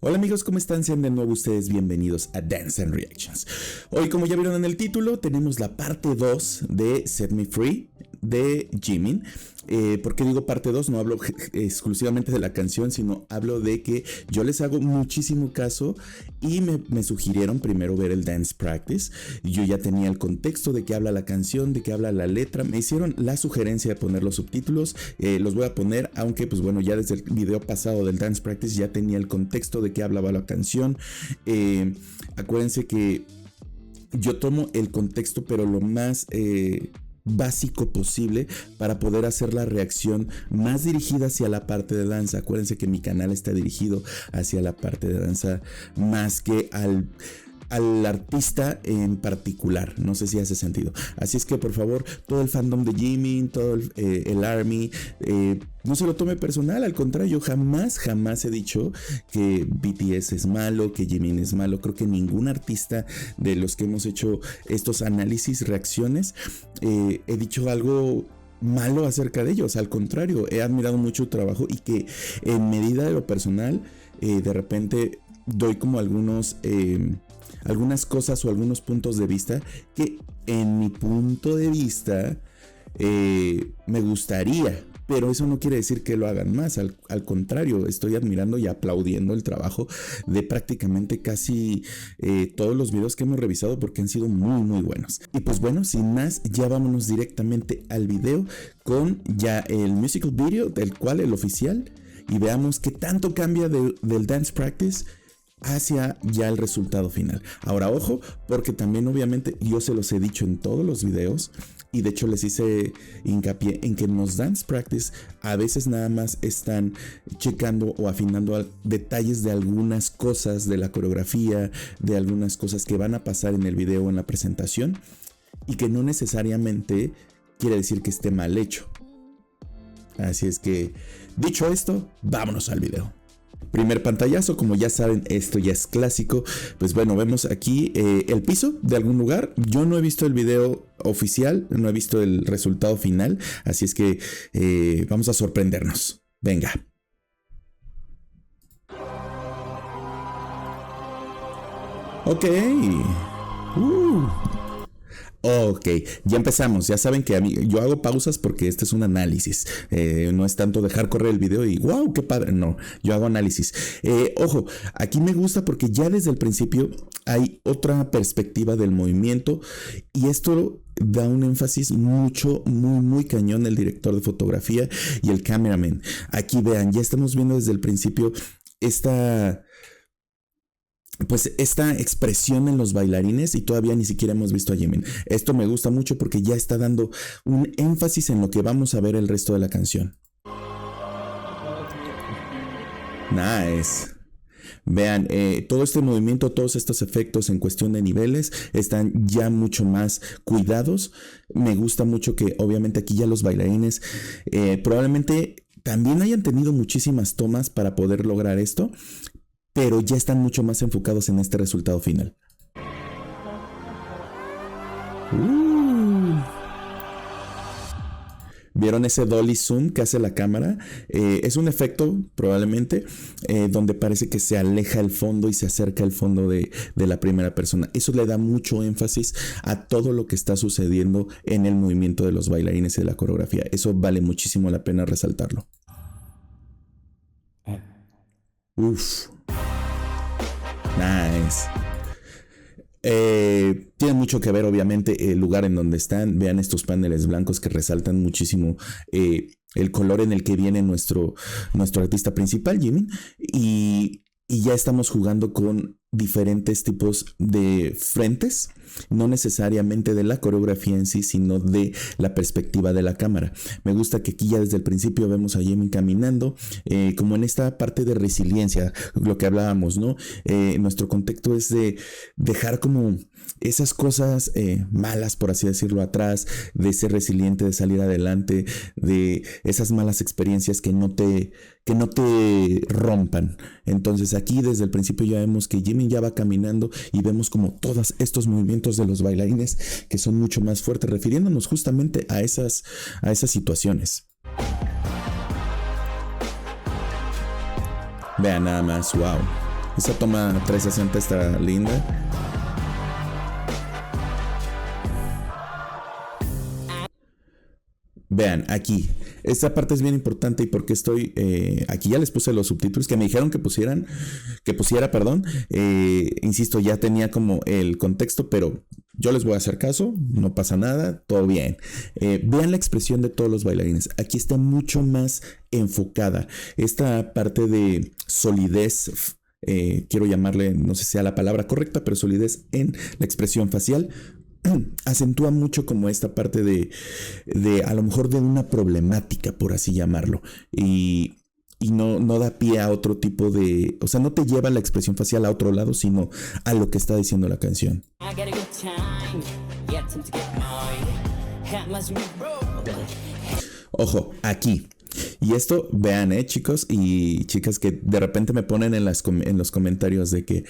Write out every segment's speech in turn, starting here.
Hola amigos, ¿cómo están? Sean de nuevo ustedes bienvenidos a Dance and Reactions. Hoy, como ya vieron en el título, tenemos la parte 2 de Set Me Free de Jimin. ¿Por qué digo parte 2? No hablo exclusivamente de la canción, sino hablo de que yo les hago muchísimo caso y me sugirieron primero ver el Dance Practice. Yo ya tenía el contexto de qué habla la canción, de qué habla la letra. Me hicieron la sugerencia de poner los subtítulos. Los voy a poner, aunque pues bueno, ya desde el video pasado del Dance Practice ya tenía el contexto de qué hablaba la canción. Acuérdense que yo tomo el contexto, pero lo más básico posible para poder hacer la reacción más dirigida hacia la parte de danza. Acuérdense que mi canal está dirigido hacia la parte de danza más que al artista en particular. No sé si hace sentido. Así es que por favor, todo el fandom de Jimin, todo el ARMY, no se lo tome personal. Al contrario, jamás he dicho que BTS es malo, que Jimin es malo. Creo que ningún artista de los que hemos hecho estos análisis, reacciones, he dicho algo malo acerca de ellos. Al contrario, he admirado mucho su trabajo y que en medida de lo personal, de repente doy como algunas cosas o algunos puntos de vista que en mi punto de vista me gustaría, pero eso no quiere decir que lo hagan más. Al contrario, estoy admirando y aplaudiendo el trabajo de prácticamente casi todos los videos que hemos revisado, porque han sido muy buenos. Y pues bueno, sin más, ya vámonos directamente al video con ya el musical video, del cual el oficial, y veamos qué tanto cambia del Dance Practice hacia ya el resultado final. Ahora ojo, porque también obviamente yo se los he dicho en todos los videos, y de hecho les hice hincapié en que en los Dance Practice a veces nada más están checando o afinando detalles de algunas cosas de la coreografía, de algunas cosas que van a pasar en el video o en la presentación, y que no necesariamente quiere decir que esté mal hecho. Así es que, dicho esto, vámonos al video. Primer pantallazo, como ya saben, esto ya es clásico. Pues bueno, vemos aquí el piso de algún lugar. Yo no he visto el video oficial, no he visto el resultado final, así es que vamos a sorprendernos. Venga. Ok. Ok, ya empezamos. Ya saben que yo hago pausas porque este es un análisis. No es tanto dejar correr el video y wow, qué padre. No, yo hago análisis. Ojo, aquí me gusta porque ya desde el principio hay otra perspectiva del movimiento, y esto da un énfasis muy cañón el director de fotografía y el cameraman. Aquí vean, ya estamos viendo desde el principio esta expresión en los bailarines, y todavía ni siquiera hemos visto a Jimin. Esto me gusta mucho porque ya está dando un énfasis en lo que vamos a ver el resto de la canción. Nice. Vean, todo este movimiento, todos estos efectos en cuestión de niveles están ya mucho más cuidados. Me gusta mucho que obviamente aquí ya los bailarines probablemente también hayan tenido muchísimas tomas para poder lograr esto, pero ya están mucho más enfocados en este resultado final. ¿Vieron ese dolly zoom que hace la cámara? Es un efecto probablemente donde parece que se aleja el fondo y se acerca el fondo de la primera persona. Eso le da mucho énfasis a todo lo que está sucediendo en el movimiento de los bailarines y de la coreografía. Eso vale muchísimo la pena resaltarlo. Nice. Tiene mucho que ver obviamente el lugar en donde están. Vean estos paneles blancos que resaltan muchísimo el color en el que viene nuestro artista principal, Jimin, y ya estamos jugando con diferentes tipos de frentes, no necesariamente de la coreografía en sí, sino de la perspectiva de la cámara. Me gusta que aquí ya desde el principio vemos a Jimin caminando, como en esta parte de resiliencia, lo que hablábamos, ¿no? Nuestro contexto es de dejar como esas cosas malas, por así decirlo, atrás, de ser resiliente, de salir adelante, de esas malas experiencias que no te rompan. Entonces aquí desde el principio ya vemos que Jimin ya va caminando y vemos como todos estos movimientos de los bailarines que son mucho más fuertes, refiriéndonos justamente a esas situaciones. Vean nada más, wow. Esa toma 360 está linda. Vean, aquí, esta parte es bien importante y porque estoy, aquí ya les puse los subtítulos que me dijeron que pusiera, perdón, insisto, ya tenía como el contexto, pero yo les voy a hacer caso, no pasa nada, todo bien. Vean la expresión de todos los bailarines, aquí está mucho más enfocada, esta parte de solidez, quiero llamarle, no sé si sea la palabra correcta, pero solidez en la expresión facial, acentúa mucho como esta parte de a lo mejor de una problemática, por así llamarlo, y no da pie a otro tipo de, o sea, no te lleva la expresión facial a otro lado, sino a lo que está diciendo la canción. Ojo, aquí. Y esto, vean, chicos y chicas que de repente me ponen en los comentarios de que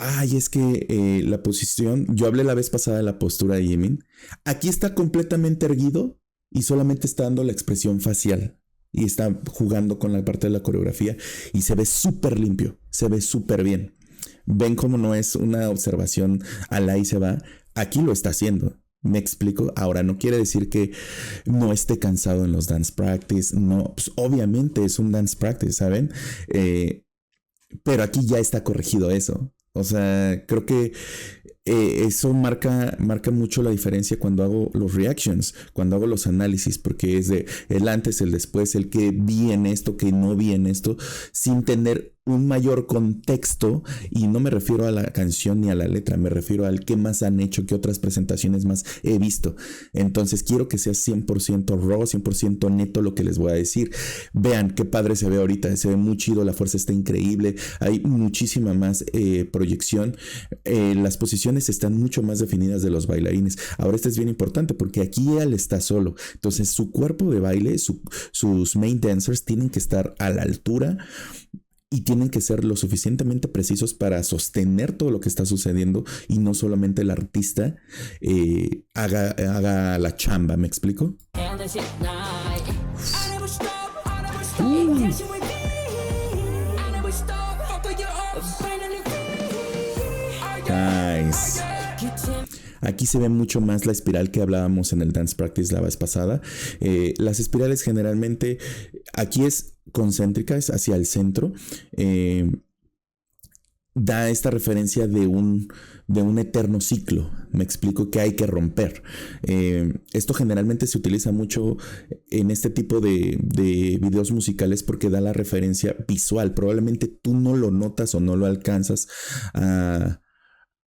ay, es que la posición, yo hablé la vez pasada de la postura de Jimin. Aquí está completamente erguido y solamente está dando la expresión facial. Y está jugando con la parte de la coreografía y se ve súper limpio, se ve súper bien. Ven cómo no es una observación al ahí se va. Aquí lo está haciendo. ¿Me explico? Ahora, no quiere decir que no esté cansado en los dance practice. No, pues obviamente es un dance practice, ¿saben? Pero aquí ya está corregido eso. O sea, creo que eso marca mucho la diferencia cuando hago los reactions, cuando hago los análisis, porque es de el antes, el después, el que vi en esto, que no vi en esto, sin tener un mayor contexto, y no me refiero a la canción ni a la letra, me refiero al qué más han hecho, qué otras presentaciones más he visto. Entonces quiero que sea 100% raw, 100% neto lo que les voy a decir. Vean qué padre se ve ahorita, se ve muy chido, la fuerza está increíble, hay muchísima más proyección, las posiciones están mucho más definidas de los bailarines. Ahora esto es bien importante porque aquí él está solo, entonces su cuerpo de baile, sus main dancers tienen que estar a la altura y tienen que ser lo suficientemente precisos para sostener todo lo que está sucediendo y no solamente el artista haga la chamba. ¿Me explico? Nice. Aquí se ve mucho más la espiral que hablábamos en el dance practice la vez pasada. Las espirales generalmente aquí es concéntrica, es hacia el centro. Da esta referencia de un eterno ciclo. Me explico, que hay que romper. Esto generalmente se utiliza mucho en este tipo de videos musicales porque da la referencia visual. Probablemente tú no lo notas o no lo alcanzas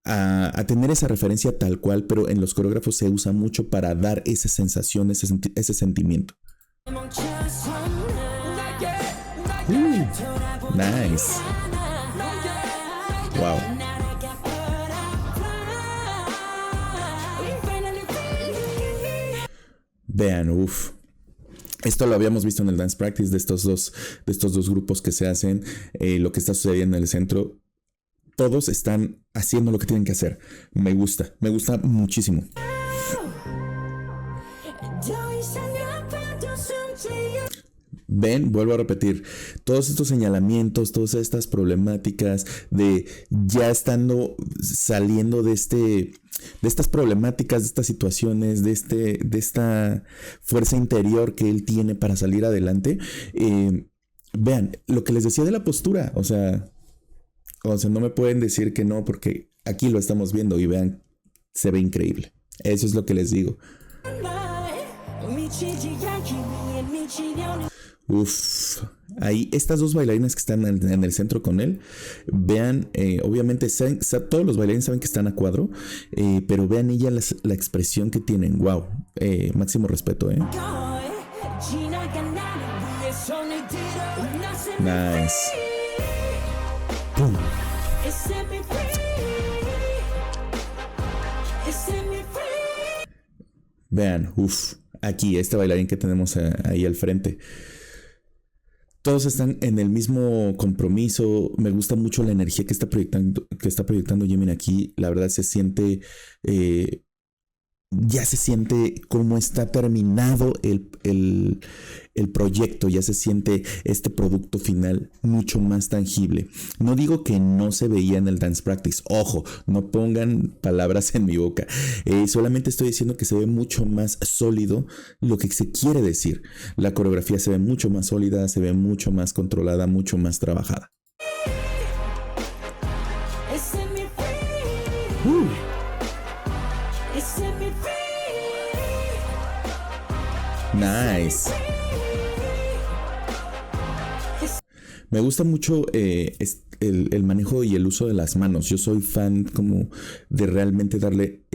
a tener esa referencia tal cual, pero en los coreógrafos se usa mucho para dar esa sensación, ese sentimiento. Nice. Wow. Vean, uff. Esto lo habíamos visto en el dance practice de estos dos grupos que se hacen. Lo que está sucediendo en el centro. Todos están haciendo lo que tienen que hacer. Me gusta muchísimo. Ven, vuelvo a repetir, todos estos señalamientos, todas estas problemáticas de ya saliendo de estas problemáticas, de estas situaciones, de esta fuerza interior que él tiene para salir adelante. Vean, lo que les decía de la postura, o sea, no me pueden decir que no, porque aquí lo estamos viendo y vean, se ve increíble. Eso es lo que les digo. Uf, ahí estas dos bailarines que están en el centro con él, vean, obviamente todos los bailarines saben que están a cuadro, pero vean ella la expresión que tienen. Wow, máximo respeto, Nice. Pum. Vean, aquí este bailarín que tenemos ahí al frente. Todos están en el mismo compromiso. Me gusta mucho la energía que está proyectando Jimin aquí. La verdad se siente, ya se siente como está terminado el proyecto, ya se siente este producto final mucho más tangible. No digo que no se veía en el dance practice, ojo, no pongan palabras en mi boca, solamente estoy diciendo que se ve mucho más sólido lo que se quiere decir. La coreografía se ve mucho más sólida, se ve mucho más controlada, mucho más trabajada. Nice. Me gusta mucho el manejo y el uso de las manos. Yo soy fan como de realmente darle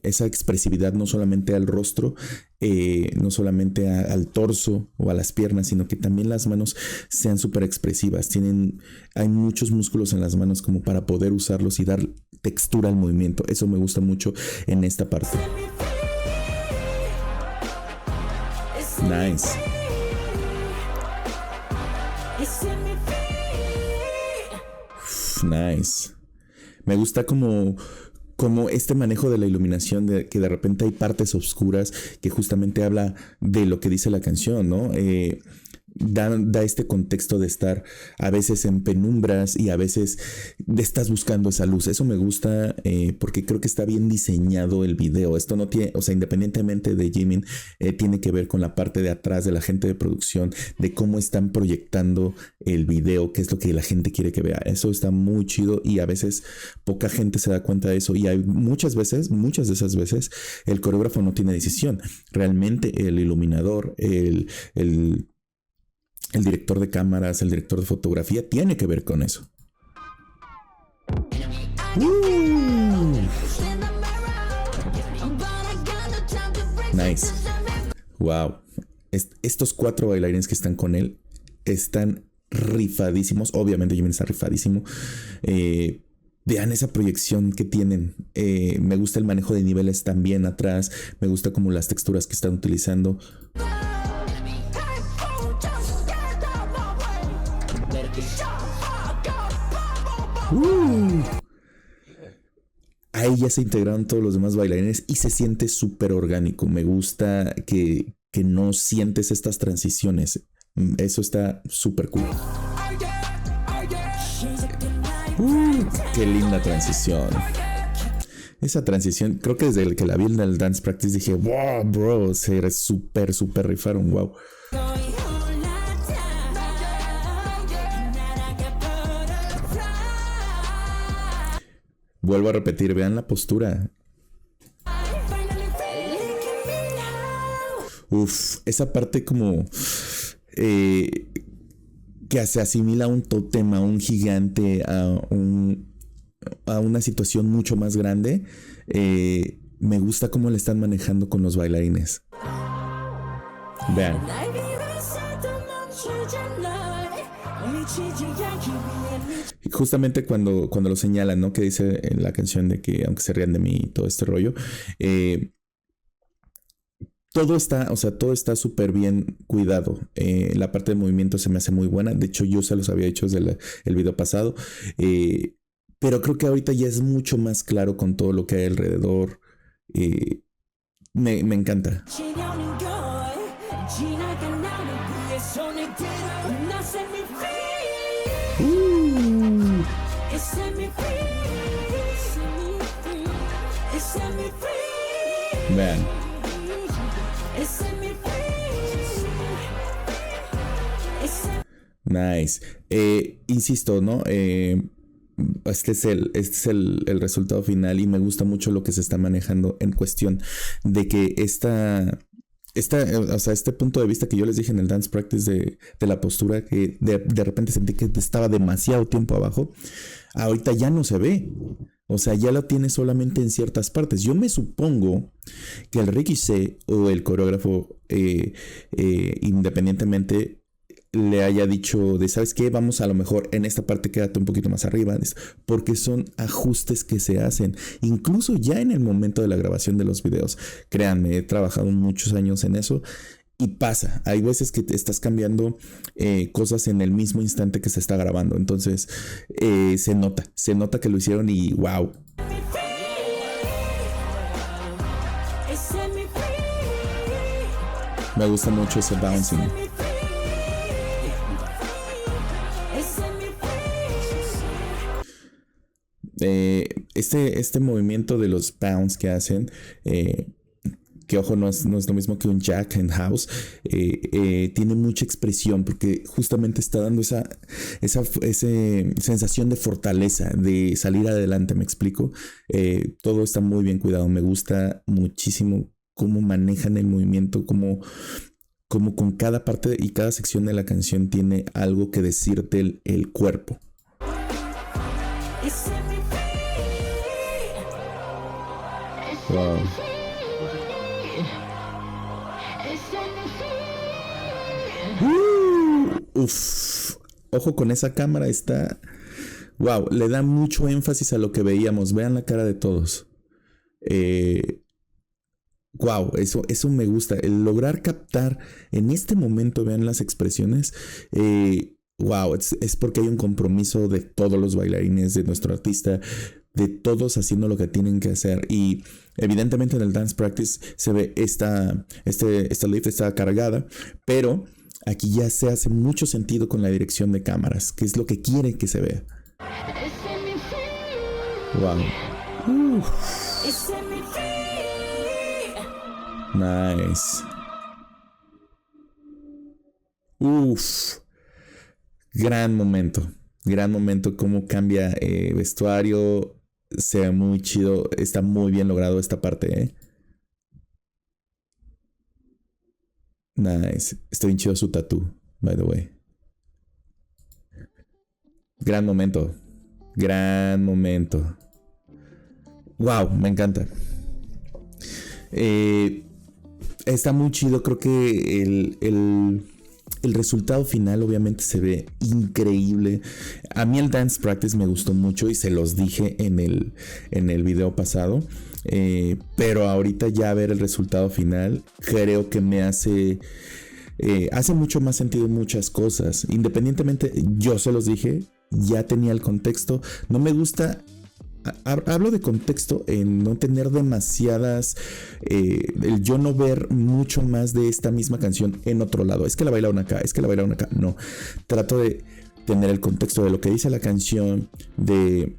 esa expresividad no solamente al rostro, no solamente al torso o a las piernas, sino que también las manos sean súper expresivas. Hay muchos músculos en las manos como para poder usarlos y dar textura al movimiento. Eso me gusta mucho en esta parte. Nice. Nice. Me gusta como este manejo de la iluminación, de que de repente hay partes oscuras que justamente habla de lo que dice la canción, ¿no? Da este contexto de estar a veces en penumbras y a veces estás buscando esa luz. Eso me gusta porque creo que está bien diseñado el video. Esto no tiene, o sea, independientemente de Jimin, tiene que ver con la parte de atrás de la gente de producción, de cómo están proyectando el video, qué es lo que la gente quiere que vea. Eso está muy chido y a veces poca gente se da cuenta de eso. Y hay muchas de esas veces, el coreógrafo no tiene decisión. Realmente el iluminador, el director de cámaras, el director de fotografía tiene que ver con eso. Nice. Wow. Estos 4 bailarines que están con él están rifadísimos. Obviamente Jimin está rifadísimo. Vean esa proyección que tienen. Me gusta el manejo de niveles también atrás. Me gusta como las texturas que están utilizando. Ahí ya se integraron todos los demás bailarines y se siente súper orgánico. Me gusta que no sientes estas transiciones. Eso está súper cool. Qué linda transición. Esa transición, creo que desde el que la vi en el dance practice dije, wow, bro, se súper rifaron, wow. Vuelvo a repetir, vean la postura. Esa parte como que se asimila a un tótem, a un gigante, a una situación mucho más grande. Me gusta cómo le están manejando con los bailarines. Vean. Justamente cuando lo señalan, ¿no? Que dice en la canción de que aunque se rían de mí y todo este rollo, todo está súper bien cuidado. La parte de movimiento se me hace muy buena. De hecho, yo se los había hecho desde el video pasado. Pero creo que ahorita ya es mucho más claro con todo lo que hay alrededor. Me encanta. Vean. Nice. Insisto, ¿no? Este es el resultado final y me gusta mucho lo que se está manejando en cuestión de que este punto de vista que yo les dije en el dance practice de la postura, que de repente sentí que estaba demasiado tiempo abajo, ahorita ya no se ve. O sea, ya lo tiene solamente en ciertas partes. Yo me supongo que el Rikisei o el coreógrafo, independientemente, le haya dicho de, ¿sabes qué? Vamos a lo mejor en esta parte quédate un poquito más arriba, porque son ajustes que se hacen incluso ya en el momento de la grabación de los videos. Créanme, he trabajado muchos años en eso y pasa, hay veces que te estás cambiando cosas en el mismo instante que se está grabando, entonces se nota que lo hicieron y wow. Me gusta mucho ese bouncing. Este movimiento de los bounce que hacen, que ojo, no es lo mismo que un jack en house, tiene mucha expresión porque justamente está dando esa sensación de fortaleza, de salir adelante, ¿me explico? Todo está muy bien cuidado, me gusta muchísimo cómo manejan el movimiento, como con cada parte y cada sección de la canción tiene algo que decirte el cuerpo. Wow. Uf. Ojo con esa cámara, está... Wow, le da mucho énfasis a lo que veíamos. Vean la cara de todos. Wow, eso me gusta. El lograr captar en este momento, vean las expresiones. Wow, es porque hay un compromiso de todos los bailarines, de nuestro artista, de todos haciendo lo que tienen que hacer. Y evidentemente en el dance practice se ve esta lift está cargada, pero aquí ya se hace mucho sentido con la dirección de cámaras, que es lo que quiere que se vea. Wow. Nice. Uf. Gran momento. Cómo cambia vestuario. Se ve muy chido. Está muy bien logrado esta parte, Nice. Está bien chido su tatú, by the way. Gran momento. Wow, me encanta. Está muy chido. Creo que el resultado final obviamente se ve increíble. A mí el dance practice me gustó mucho y se los dije en el video pasado. Pero ahorita ya ver el resultado final creo que me hace mucho más sentido muchas cosas. Independientemente, yo se los dije, ya tenía el contexto. No me gusta... Hablo de contexto en no tener demasiadas, el yo no ver mucho más de esta misma canción en otro lado. Es que la bailaron acá, no, trato de tener el contexto de lo que dice la canción, de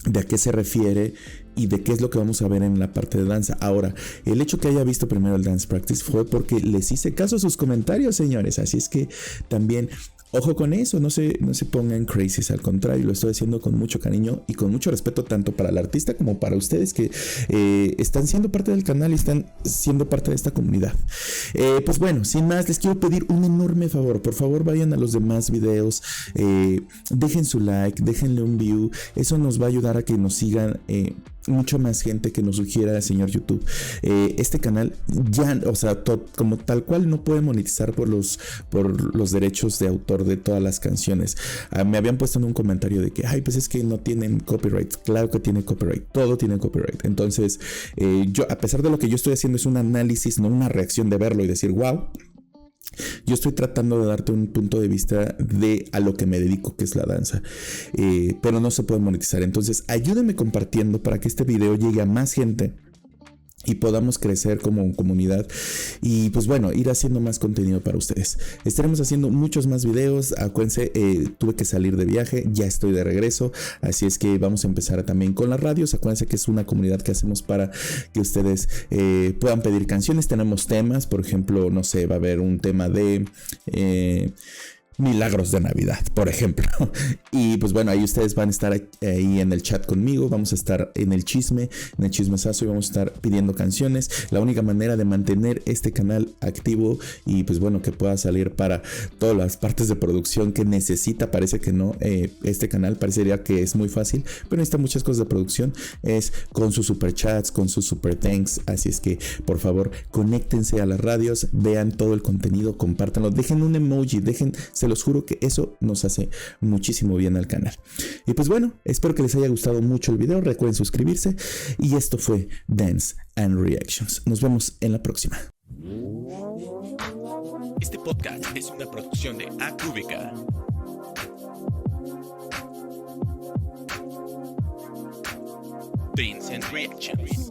a qué se refiere y de qué es lo que vamos a ver en la parte de danza. Ahora, el hecho que haya visto primero el dance practice fue porque les hice caso a sus comentarios, señores, así es que también... Ojo con eso, no se pongan crazies, al contrario, lo estoy haciendo con mucho cariño y con mucho respeto tanto para el artista como para ustedes que están siendo parte del canal y están siendo parte de esta comunidad. Pues bueno, sin más, les quiero pedir un enorme favor. Por favor, vayan a los demás videos, dejen su like, déjenle un view, eso nos va a ayudar a que nos sigan mucho más gente, que nos sugiera el señor YouTube. Este canal ya, o sea, como tal cual no puede monetizar por los derechos de autor de todas las canciones. Me habían puesto en un comentario de que, ay, pues es que no tienen copyright. Claro que tiene copyright, todo tiene copyright. Entonces, yo, a pesar de lo que yo estoy haciendo es un análisis, no una reacción de verlo y decir, wow. Yo estoy tratando de darte un punto de vista de a lo que me dedico, que es la danza, pero no se puede monetizar. Entonces ayúdenme compartiendo para que este video llegue a más gente y podamos crecer como comunidad y pues bueno, ir haciendo más contenido para ustedes. Estaremos haciendo muchos más videos. Acuérdense, tuve que salir de viaje, ya estoy de regreso, así es que vamos a empezar también con las radios. Acuérdense que es una comunidad que hacemos para que ustedes puedan pedir canciones. Tenemos temas, por ejemplo, no sé, va a haber un tema de... Milagros de Navidad, por ejemplo. Y pues bueno, ahí ustedes van a estar ahí en el chat conmigo. Vamos a estar en el chismesazo y vamos a estar pidiendo canciones. La única manera de mantener este canal activo y pues bueno, que pueda salir para todas las partes de producción que necesita, parece que no, este canal parecería que es muy fácil, pero necesita muchas cosas de producción, es con sus super chats, con sus super thanks. Así es que por favor, conéctense a las radios, vean todo el contenido, compártanlo, dejen un emoji, se los juro que eso nos hace muchísimo bien al canal. Y pues bueno, espero que les haya gustado mucho el video. Recuerden suscribirse. Y esto fue Dance and Reactions. Nos vemos en la próxima. Este podcast es una producción de Acúbica. Dance and Reactions.